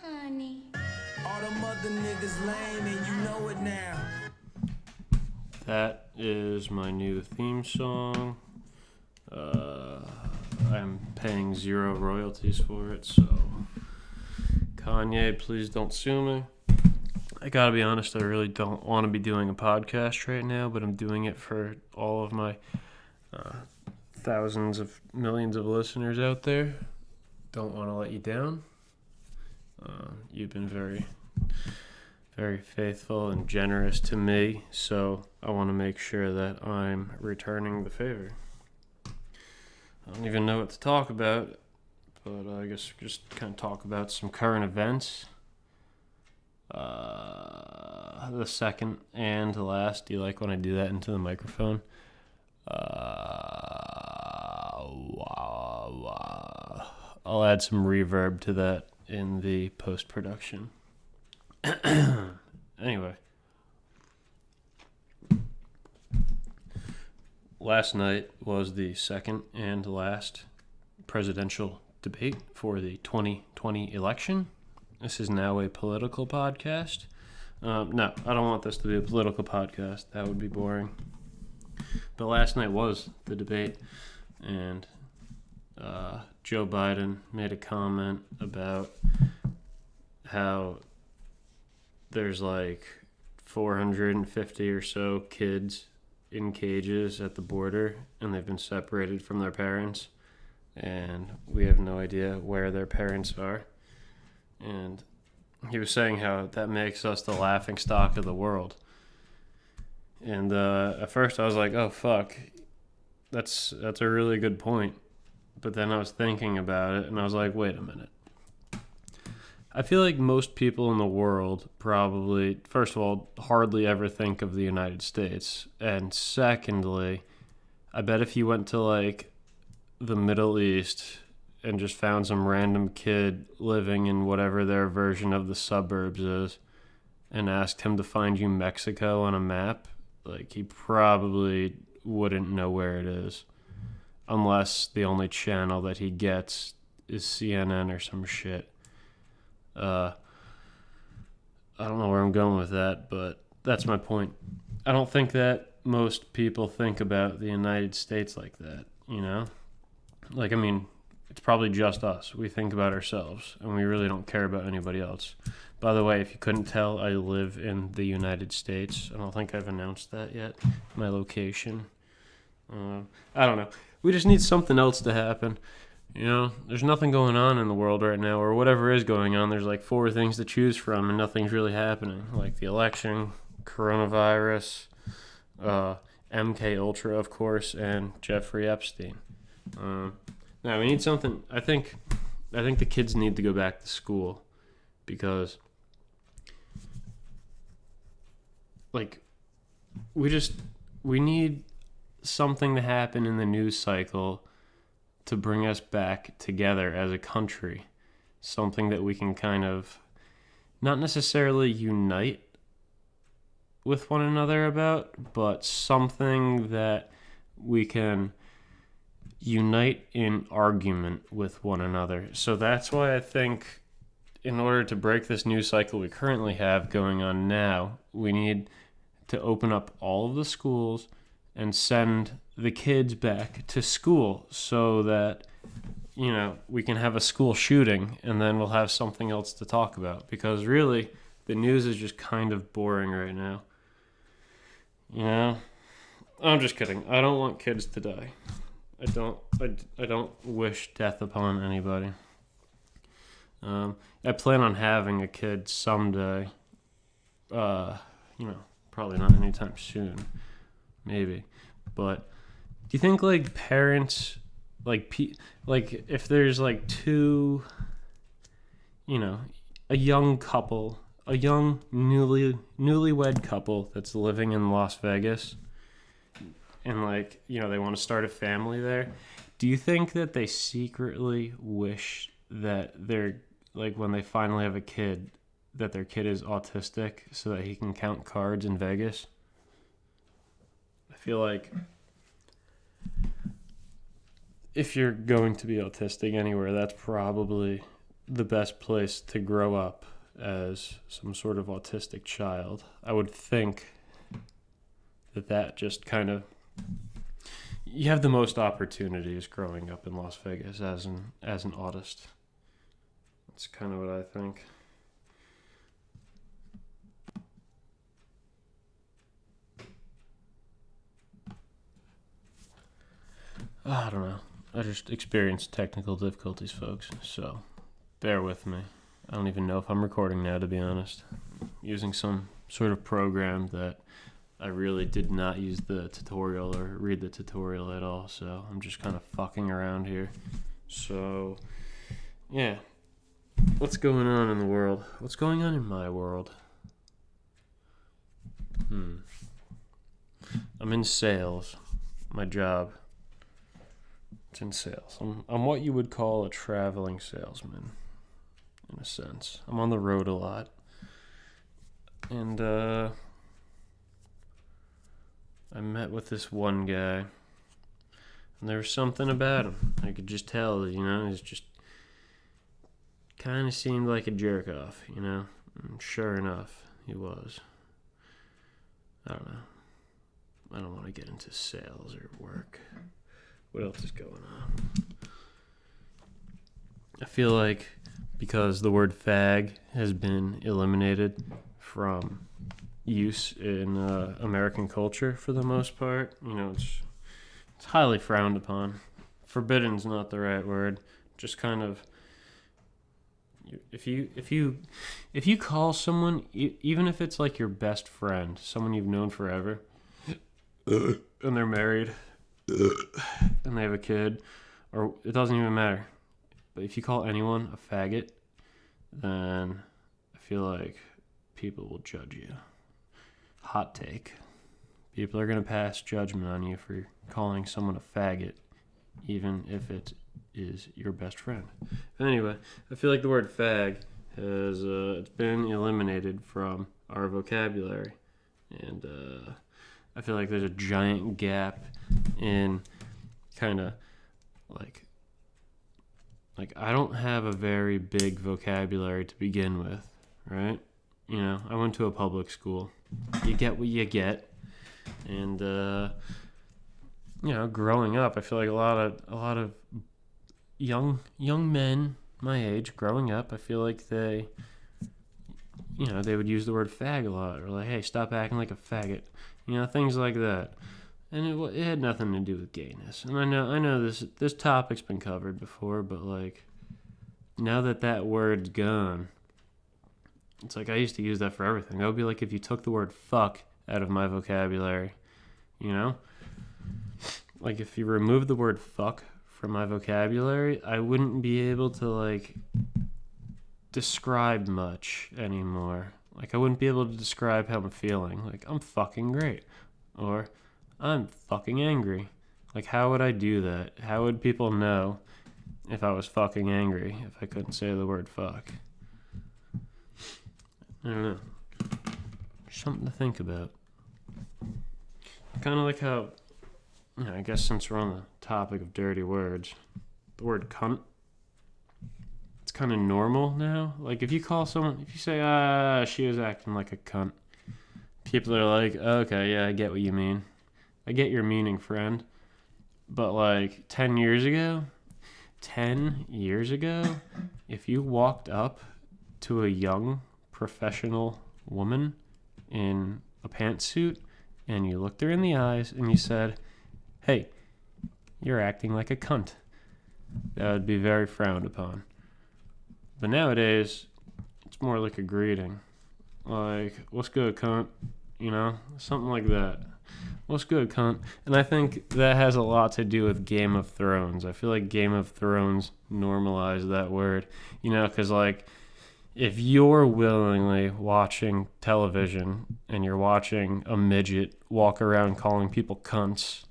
honey. All them other niggas lame and you know it now. That is my new theme song. I'm paying 0 royalties for it, so Kanye, please don't sue me. I gotta be honest, I really don't want to be doing a podcast right now, but I'm doing it for all of my thousands of millions of listeners out there. Don't want to let you down. You've been very, very faithful and generous to me, so I want to make sure that I'm returning the favor. I don't even know what to talk about, but I guess just kind of talk about some current events. The second and the last. Do you like when I do that into the microphone? I'll add some reverb to that in the post-production. Anyway. Last night was the second and last presidential debate for the 2020 election. This is now a political podcast. No, I don't want this to be a political podcast. That would be boring. But last night was the debate, and Joe Biden made a comment about how there's like 450 or so kids in cages at the border, and they've been separated from their parents, and we have no idea where their parents are. And he was saying how that makes us the laughing stock of the world. And at first I was like, oh fuck, that's a really good point. But then I was thinking about it, and I was like, wait a minute. I feel like most people in the world probably, first of all, hardly ever think of the United States. And secondly, I bet if you went to like the Middle East and just found some random kid living in whatever their version of the suburbs is and asked him to find you Mexico on a map, like he probably wouldn't know where it is. Unless the only channel that he gets is CNN or some shit. I don't know where I'm going with that, but that's my point. I don't think that most people think about the United States like that, you know? Like, I mean, it's probably just us. We think about ourselves, and we really don't care about anybody else. By the way, if you couldn't tell, I live in the United States. I don't think I've announced that yet, my location. I don't know. We just need something else to happen. You know, there's nothing going on in the world right now, or whatever is going on. There's like 4 things to choose from, and nothing's really happening. Like the election, coronavirus, MK Ultra, of course, and Jeffrey Epstein. Now we need something. I think the kids need to go back to school because, like, we need something to happen in the news cycle to bring us back together as a country. Something that we can kind of not necessarily unite with one another about, but something that we can unite in argument with one another. So that's why I think in order to break this news cycle we currently have going on now, we need to open up all of the schools and send the kids back to school so that, you know, we can have a school shooting and then we'll have something else to talk about. Because really, the news is just kind of boring right now. You know? I'm just kidding. I don't want kids to die. I don't wish death upon anybody. I plan on having a kid someday. You know, probably not anytime soon. Maybe. But do you think like parents, like if there's like 2, you know, a young couple, a young newlywed couple that's living in Las Vegas, and like, you know, they want to start a family there, do you think that they secretly wish that they're, like, when they finally have a kid, that their kid is autistic so that he can count cards in Vegas? I feel like if you're going to be autistic anywhere, that's probably the best place to grow up as some sort of autistic child. I would think that just kind of, you have the most opportunities growing up in Las Vegas as an autist. That's kind of what I think. I don't know. I just experienced technical difficulties, folks, so bear with me. I don't even know if I'm recording now, to be honest. I'm using some sort of program that I really did not use the tutorial or read the tutorial at all, so I'm just kind of fucking around here. So, yeah. What's going on in the world? What's going on in my world? I'm in sales. My job. It's in sales. I'm what you would call a traveling salesman, in a sense. I'm on the road a lot. And, I met with this one guy, and there was something about him. I could just tell, he's just kind of seemed like a jerk off, And sure enough, he was. I don't know. I don't want to get into sales or work. What else is going on? I feel like because the word fag has been eliminated from use in American culture for the most part, it's highly frowned upon. Forbidden's not the right word. Just kind of, if you call someone, even if it's like your best friend, someone you've known forever, and they're married, and they have a kid, or it doesn't even matter. But if you call anyone a faggot, then I feel like people will judge you. Hot take. People are going to pass judgment on you for calling someone a faggot, even if it is your best friend. But anyway, I feel like the word fag has it's been eliminated from our vocabulary. And I feel like there's a giant gap in kind of like I don't have a very big vocabulary to begin with, right? I went to a public school. You get what you get. And growing up, I feel like a lot of young men my age growing up, I feel like they would use the word fag a lot, or like, hey, stop acting like a faggot, things like that. And it had nothing to do with gayness. And I know this topic's been covered before, but like now that word's gone, it's like I used to use that for everything. That would be like if you took the word fuck out of my vocabulary, Like if you remove the word fuck from my vocabulary, I wouldn't be able to like describe much anymore. Like I wouldn't be able to describe how I'm feeling. Like I'm fucking great. Or I'm fucking angry. Like how would I do that? How would people know if I was fucking angry if I couldn't say the word fuck? I don't know. Something to think about. Kind of like how, I guess since we're on the topic of dirty words, the word cunt, it's kind of normal now. Like if you say, she was acting like a cunt, people are like, okay, yeah, I get what you mean. I get your meaning, friend. But like 10 years ago, if you walked up to a young professional woman in a pantsuit and you looked her in the eyes and you said, hey, you're acting like a cunt, that would be very frowned upon. But nowadays, it's more like a greeting. Like, what's good, cunt? Something like that. What's good, cunt? And I think that has a lot to do with Game of Thrones. I feel like Game of Thrones normalized that word, because like, if you're willingly watching television and you're watching a midget walk around calling people cunts,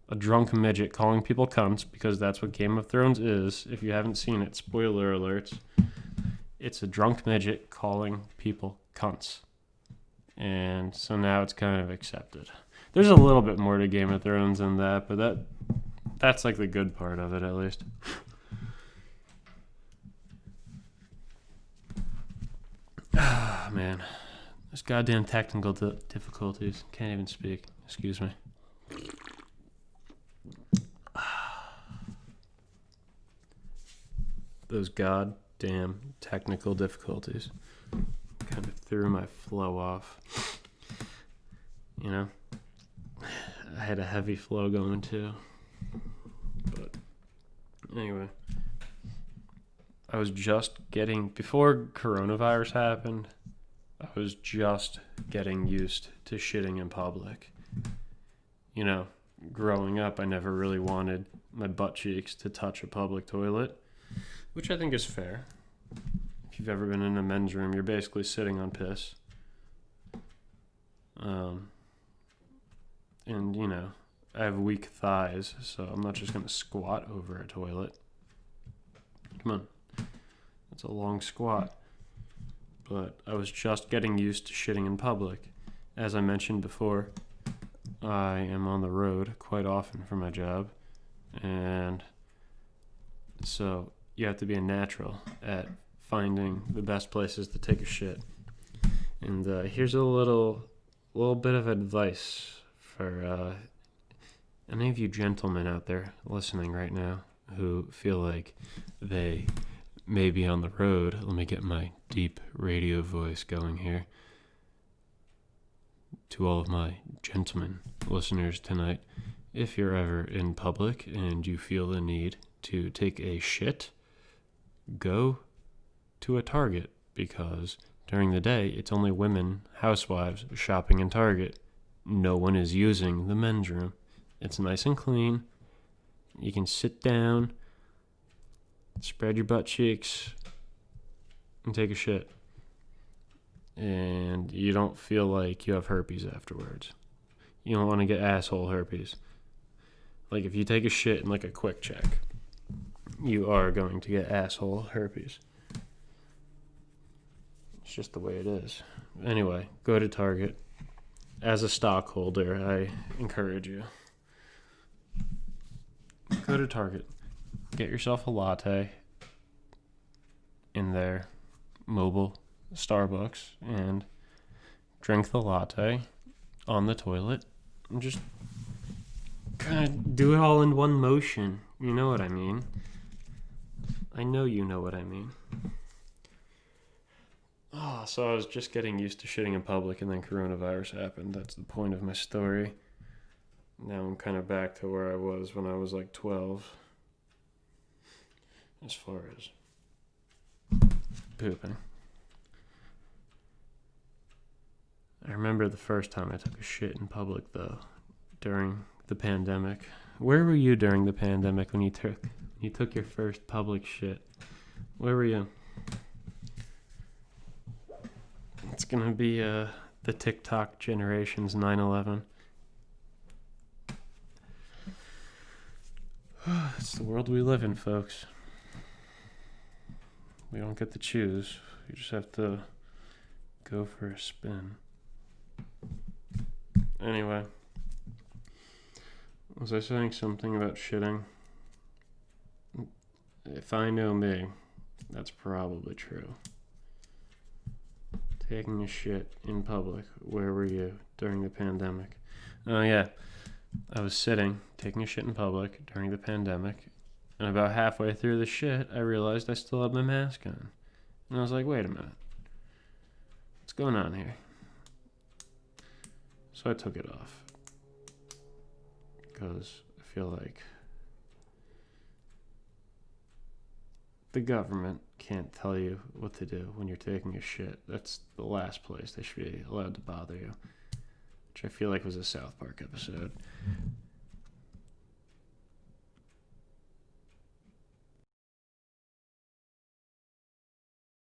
a drunk midget calling people cunts, because that's what Game of Thrones is. If you haven't seen it, spoiler alerts. It's a drunk midget calling people cunts. And so now it's kind of accepted. There's a little bit more to Game of Thrones than that, but that's like the good part of it, at least. man. Those goddamn technical difficulties. Can't even speak. Excuse me. Those goddamn technical difficulties kind of threw my flow off. You know? I had a heavy flow going too. But anyway. I was just before coronavirus happened, I was just getting used to shitting in public. You know, growing up, I never really wanted my butt cheeks to touch a public toilet, which I think is fair. If you've ever been in a men's room, you're basically sitting on piss. And, you know, I have weak thighs, so I'm not just going to squat over a toilet. Come on. That's a long squat. But I was just getting used to shitting in public. As I mentioned before, I am on the road quite often for my job. And so you have to be a natural at finding the best places to take a shit. And here's a little bit of advice for any of you gentlemen out there listening right now who feel like they may be on the road. Let me get my deep radio voice going here. To all of my gentlemen listeners tonight, if you're ever in public and you feel the need to take a shit, go to a Target, because during the day it's only women, housewives, shopping in Target. No one is using the men's room. It's nice and clean. You can sit down, spread your butt cheeks, and take a shit. And you don't feel like you have herpes afterwards. You don't want to get asshole herpes. Like, if you take a shit in like a quick check, you are going to get asshole herpes. It's just the way it is. Anyway, go to Target. As a stockholder, I encourage you. Go to Target. Get yourself a latte in their mobile Starbucks and drink the latte on the toilet and just kind of do it all in one motion. You know what I mean? I know you know what I mean. So I was just getting used to shitting in public, and then coronavirus happened. That's the point of my story. Now I'm kind of back to where I was when I was like 12. As far as pooping. I remember the first time I took a shit in public, though, during the pandemic. Where were you during the pandemic when you took your first public shit? Where were you? It's gonna be the TikTok generation's 9/11. It's the world we live in, folks. We don't get to choose. You just have to go for a spin. Anyway, was I saying something about shitting? If I know me, that's probably true. Taking a shit in public. Where were you during the pandemic? Oh yeah, I was taking a shit in public during the pandemic, and about halfway through the shit, I realized I still had my mask on. And I was like, wait a minute. What's going on here? So I took it off. Because I feel like the government can't tell you what to do when you're taking a shit. That's the last place they should be allowed to bother you. Which I feel like was a South Park episode.